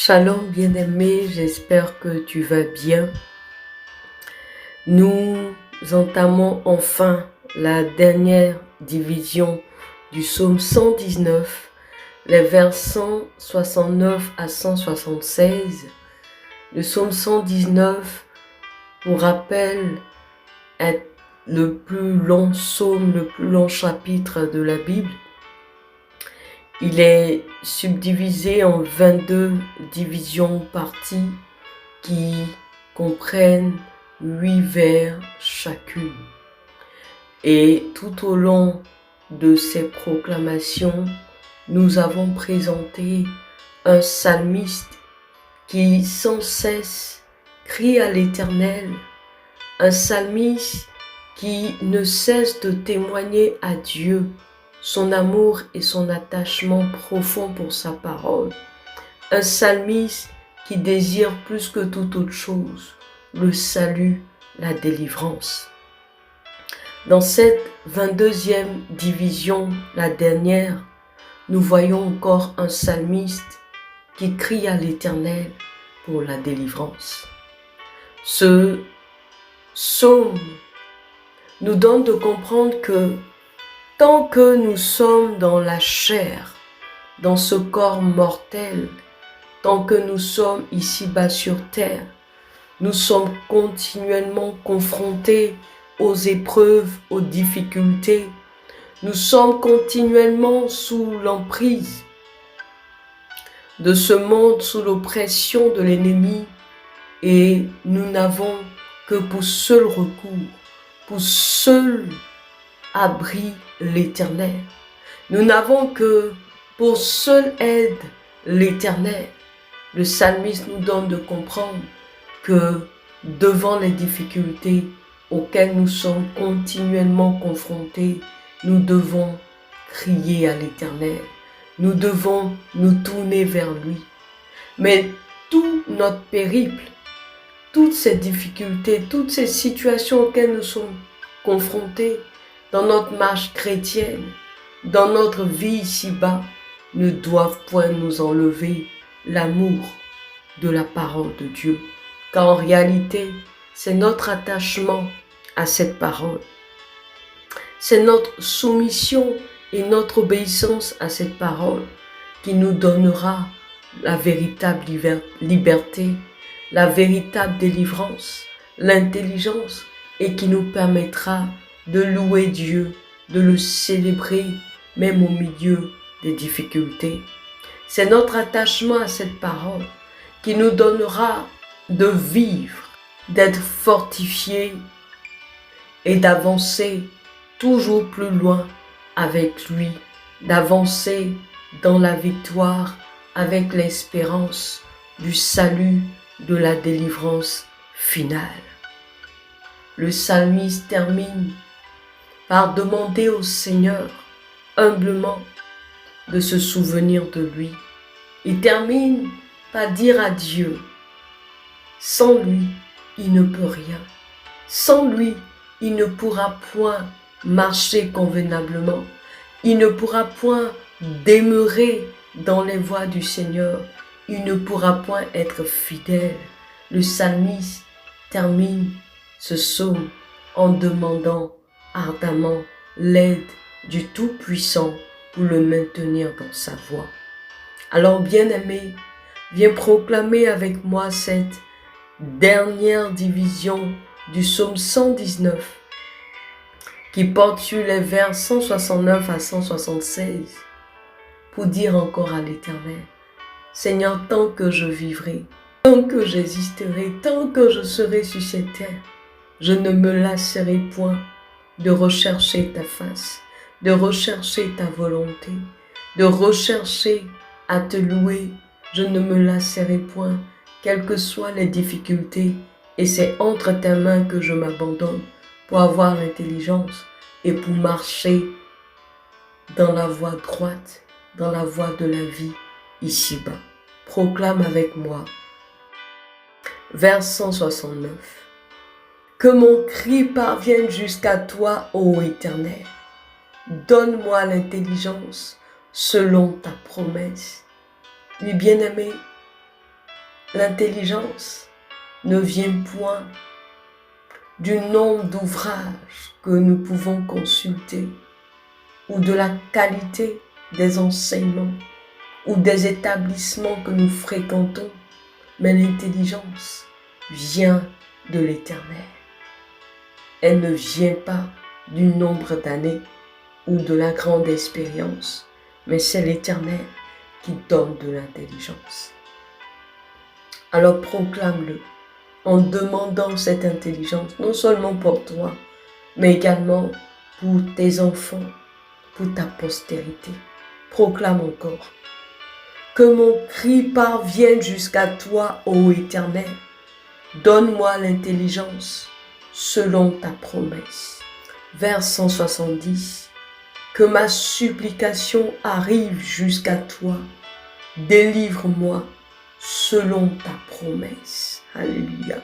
Shalom bien-aimé, j'espère que tu vas bien. Nous entamons enfin la dernière division du psaume 119, les vers 169 à 176. Le psaume 119, pour rappel, est le plus long psaume, le plus long chapitre de la Bible. Il est subdivisé en 22 divisions parties qui comprennent 8 vers chacune. Et tout au long de ces proclamations, nous avons présenté un psalmiste qui sans cesse crie à l'Éternel, un psalmiste qui ne cesse de témoigner à Dieu son amour et son attachement profond pour sa parole. Un psalmiste qui désire plus que toute autre chose le salut, la délivrance. Dans cette 22e division, la dernière, nous voyons encore un psalmiste qui crie à l'Éternel pour la délivrance. Ce psaume nous donne de comprendre que tant que nous sommes dans la chair, dans ce corps mortel, tant que nous sommes ici-bas sur terre, nous sommes continuellement confrontés aux épreuves, aux difficultés. Nous sommes continuellement sous l'emprise de ce monde, sous l'oppression de l'ennemi, et nous n'avons que pour seul recours, pour seul abri l'Éternel. Nous n'avons que pour seule aide l'Éternel. Le psalmiste nous donne de comprendre que devant les difficultés auxquelles nous sommes continuellement confrontés, nous devons crier à l'Éternel. Nous devons nous tourner vers lui. Mais tout notre périple, toutes ces difficultés, toutes ces situations auxquelles nous sommes confrontés dans notre marche chrétienne, dans notre vie ici-bas, ne doivent point nous enlever l'amour de la parole de Dieu. Car en réalité, c'est notre attachement à cette parole. C'est notre soumission et notre obéissance à cette parole qui nous donnera la véritable liberté, la véritable délivrance, l'intelligence et qui nous permettra de louer Dieu, de le célébrer même au milieu des difficultés. C'est notre attachement à cette parole qui nous donnera de vivre, d'être fortifiés et d'avancer toujours plus loin avec lui, d'avancer dans la victoire avec l'espérance du salut, de la délivrance finale. Le psalmiste termine par demander au Seigneur humblement de se souvenir de lui. Il termine par dire à Dieu, sans lui, il ne peut rien. Sans lui, il ne pourra point marcher convenablement. Il ne pourra point demeurer dans les voies du Seigneur. Il ne pourra point être fidèle. Le psalmiste termine ce psaume en demandant ardemment l'aide du Tout-Puissant pour le maintenir dans sa voie. Alors, bien-aimé, viens proclamer avec moi cette dernière division du psaume 119 qui porte sur les vers 169 à 176 pour dire encore à l'Éternel, Seigneur, tant que je vivrai, tant que j'existerai, tant que je serai sur cette terre, je ne me lasserai point de rechercher ta face, de rechercher ta volonté, de rechercher à te louer. Je ne me lasserai point, quelles que soient les difficultés, et c'est entre tes mains que je m'abandonne pour avoir l'intelligence et pour marcher dans la voie droite, dans la voie de la vie ici-bas. Proclame avec moi. Vers 169. Que mon cri parvienne jusqu'à toi, ô Éternel. Donne-moi l'intelligence selon ta promesse. Oui, bien-aimé, L'intelligence ne vient point du nombre d'ouvrages que nous pouvons consulter ou de la qualité des enseignements ou des établissements que nous fréquentons, mais l'intelligence vient de l'Éternel. Elle ne vient pas du nombre d'années ou de la grande expérience, mais c'est l'Éternel qui donne de l'intelligence. Alors proclame-le en demandant cette intelligence, non seulement pour toi, mais également pour tes enfants, pour ta postérité. Proclame encore. Que mon cri parvienne jusqu'à toi, ô Éternel. Donne-moi l'intelligence selon ta promesse. Vers 170. Que ma supplication arrive jusqu'à toi. Délivre-moi selon ta promesse. Alléluia.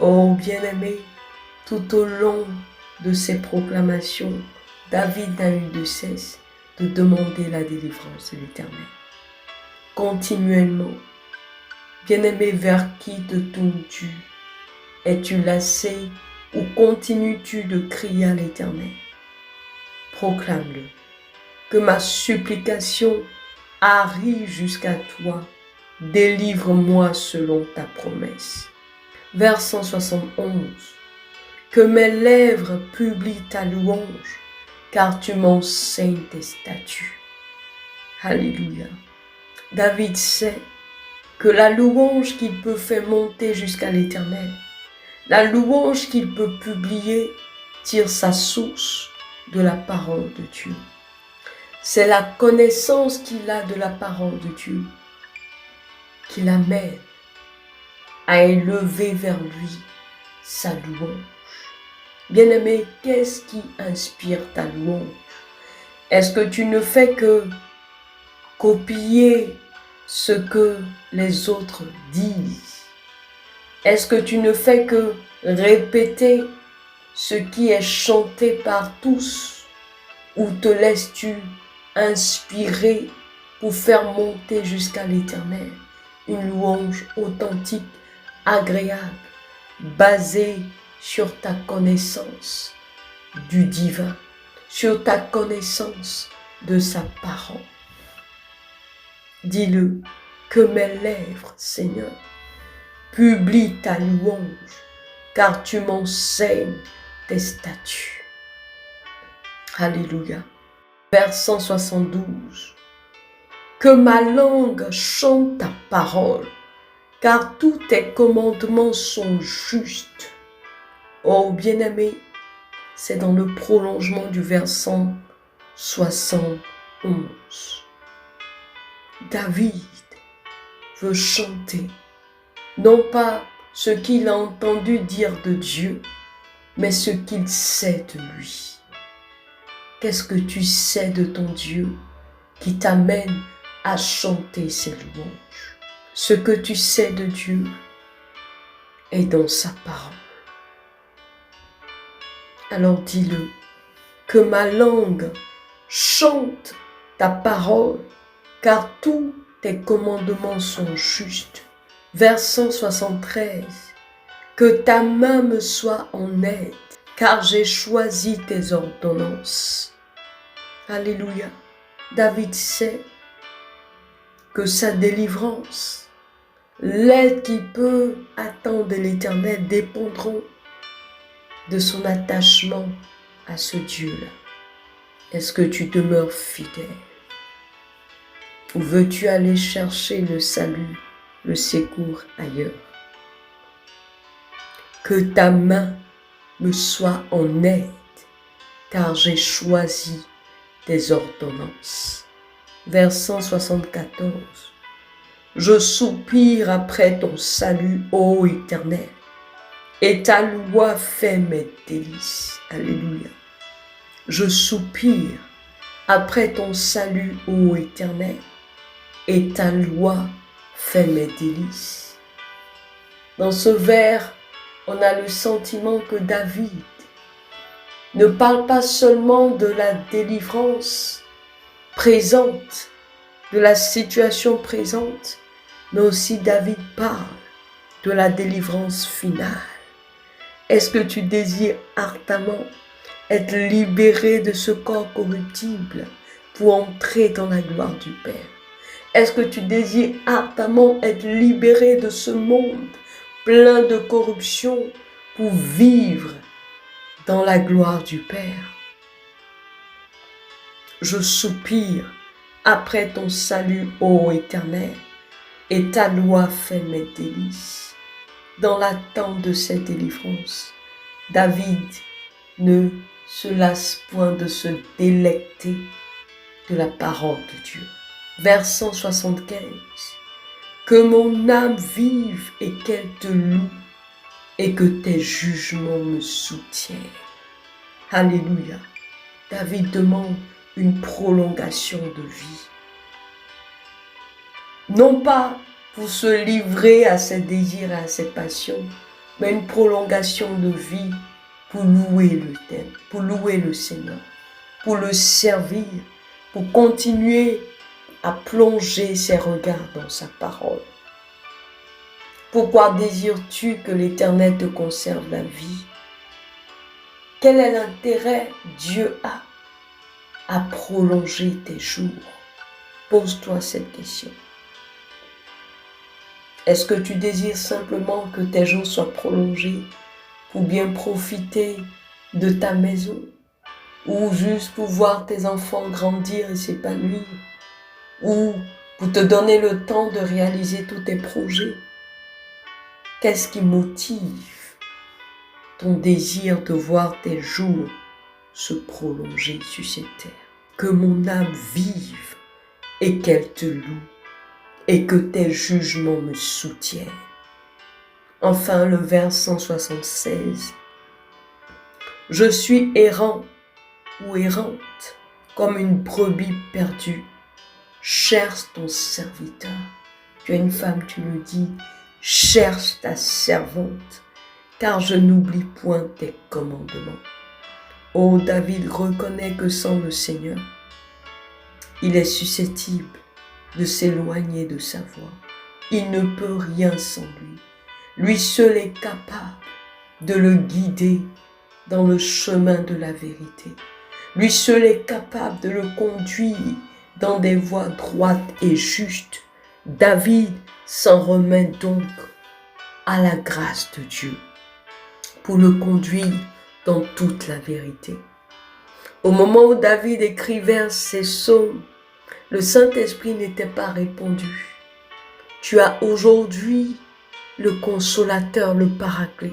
Oh bien-aimé, tout au long de ces proclamations, David n'a eu de cesse de demander la délivrance de l'Éternel. Continuellement, bien-aimé, vers qui te tournes-tu? Es-tu lassé ou continues-tu de crier à l'Éternel? Proclame-le. Que ma supplication arrive jusqu'à toi. Délivre-moi selon ta promesse. Vers 171. Que mes lèvres publient ta louange, car tu m'enseignes tes statuts. Alléluia. David sait que la louange qu'il peut faire monter jusqu'à l'Éternel, la louange qu'il peut publier, tire sa source de la parole de Dieu. C'est la connaissance qu'il a de la parole de Dieu qui l'amène à élever vers lui sa louange. Bien-aimé, qu'est-ce qui inspire ta louange? Est-ce que tu ne fais que copier ce que les autres disent? Est-ce que tu ne fais que répéter ce qui est chanté par tous? Ou te laisses-tu inspirer pour faire monter jusqu'à l'Éternel une louange authentique, agréable, basée sur ta connaissance du divin, sur ta connaissance de sa parole? Dis-le, que mes lèvres, Seigneur, publient ta louange, car tu m'enseignes tes statuts. Alléluia. Vers 172. Que ma langue chante ta parole, car tous tes commandements sont justes. Oh bien-aimé, c'est dans le prolongement du verset 71. David veut chanter, non pas ce qu'il a entendu dire de Dieu, mais ce qu'il sait de lui. Qu'est-ce que tu sais de ton Dieu qui t'amène à chanter ses louanges? Ce que tu sais de Dieu est dans sa parole. Alors dis-le, que ma langue chante ta parole, car tous tes commandements sont justes. Vers 173, que ta main me soit en aide, car j'ai choisi tes ordonnances. Alléluia. David sait que sa délivrance, l'aide qu'il peut attendre de l'Éternel dépendront de son attachement à ce Dieu-là. Est-ce que tu demeures fidèle? Ou veux-tu aller chercher le salut, le secours ailleurs? Que ta main me soit en aide, car j'ai choisi tes ordonnances. Vers 174. Je soupire après ton salut, ô Éternel, et ta loi fait mes délices. Alléluia. Je soupire après ton salut, ô Éternel, et ta loi fait mes délices. Dans ce vers, on a le sentiment que David ne parle pas seulement de la délivrance présente, de la situation présente, mais aussi David parle de la délivrance finale. Est-ce que tu désires ardemment être libéré de ce corps corruptible pour entrer dans la gloire du Père? Est-ce que tu désires ardemment être libéré de ce monde plein de corruption pour vivre dans la gloire du Père? Je soupire après ton salut, ô Éternel, et ta loi fait mes délices. Dans l'attente de cette délivrance, David ne se lasse point de se délecter de la parole de Dieu. Vers 175. Que mon âme vive et qu'elle te loue et que tes jugements me soutiennent. Alléluia. David demande une prolongation de vie. Non pas pour se livrer à ses désirs et à ses passions, mais une prolongation de vie pour louer le Seigneur, pour le servir, pour continuer à plonger ses regards dans sa parole. Pourquoi désires-tu que l'Éternel te conserve la vie? Quel est l'intérêt Dieu a à prolonger tes jours? Pose-toi cette question. Est-ce que tu désires simplement que tes jours soient prolongés pour bien profiter de ta maison, ou juste pour voir tes enfants grandir et s'épanouir, ou pour te donner le temps de réaliser tous tes projets? Qu'est-ce qui motive ton désir de voir tes jours se prolonger sur cette terre? Que mon âme vive et qu'elle te loue, et que tes jugements me soutiennent. Enfin, le vers 176. Je suis errant ou errante, comme une brebis perdue. Cherche ton serviteur. Tu es une femme, tu le dis. Cherche ta servante, car je n'oublie point tes commandements. Oh, David reconnaît que sans le Seigneur, il est susceptible de s'éloigner de sa voie. Il ne peut rien sans lui. Lui seul est capable de le guider dans le chemin de la vérité. Lui seul est capable de le conduire dans des voies droites et justes. David s'en remet donc à la grâce de Dieu pour le conduire dans toute la vérité. Au moment où David écrivait ces psaumes, le Saint-Esprit n'était pas répandu. Tu as aujourd'hui le consolateur, le paraclet,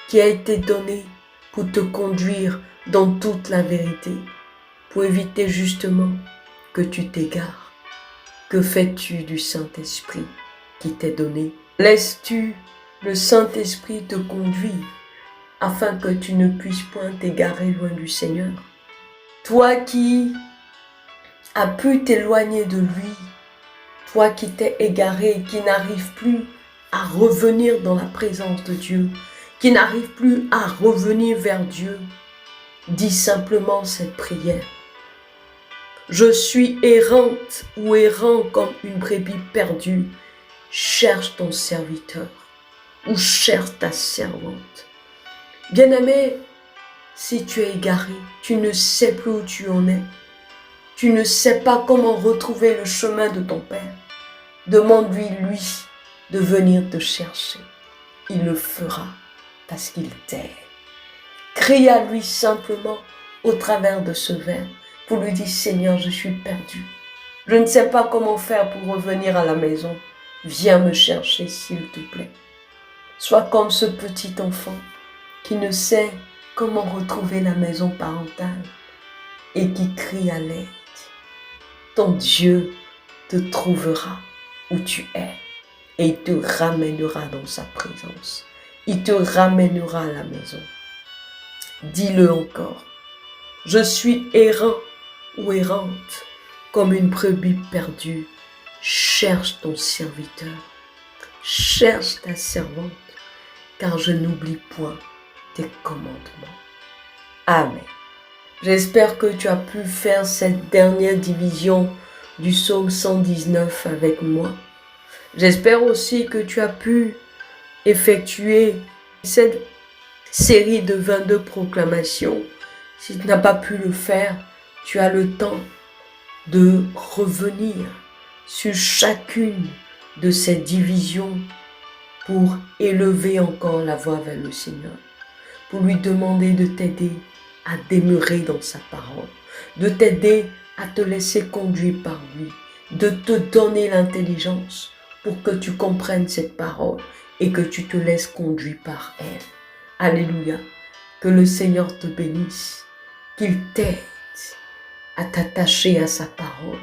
qui a été donné pour te conduire dans toute la vérité, pour éviter justement que tu t'égares. Que fais-tu du Saint-Esprit qui t'est donné? Laisses-tu le Saint-Esprit te conduire afin que tu ne puisses point t'égarer loin du Seigneur? Toi qui as pu t'éloigner de lui, toi qui t'es égaré et qui n'arrives plus à revenir dans la présence de Dieu, qui n'arrive plus à revenir vers Dieu, dis simplement cette prière. Je suis errante ou errant comme une brebis perdue. Cherche ton serviteur ou cherche ta servante. Bien-aimé, si tu es égaré, tu ne sais plus où tu en es, tu ne sais pas comment retrouver le chemin de ton Père, demande-lui, lui, de venir te chercher. Il le fera parce qu'il t'aime. Crie à lui simplement au travers de ce vers pour lui dire, Seigneur, je suis perdu. Je ne sais pas comment faire pour revenir à la maison. Viens me chercher, s'il te plaît. Sois comme ce petit enfant qui ne sait comment retrouver la maison parentale et qui crie à l'aide. Ton Dieu te trouvera où tu es et il te ramènera dans sa présence. Il te ramènera à la maison. Dis-le encore. Je suis errant ou errante comme une brebis perdue. Cherche ton serviteur. Cherche ta servante, car je n'oublie point tes commandements. Amen. J'espère que tu as pu faire cette dernière division du psaume 119 avec moi. J'espère aussi que tu as pu effectuer cette série de 22 proclamations. Si tu n'as pas pu le faire, tu as le temps de revenir sur chacune de ces divisions pour élever encore la voix vers le Seigneur, pour lui demander de t'aider à demeurer dans sa parole, de t'aider à te laisser conduire par lui, de te donner l'intelligence pour que tu comprennes cette parole et que tu te laisses conduire par elle. Alléluia. Que le Seigneur te bénisse, qu'il t'aide à t'attacher à sa parole,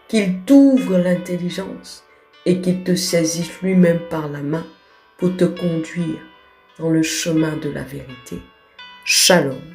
qu'il t'ouvre l'intelligence et qu'il te saisisse lui-même par la main pour te conduire dans le chemin de la vérité. Shalom.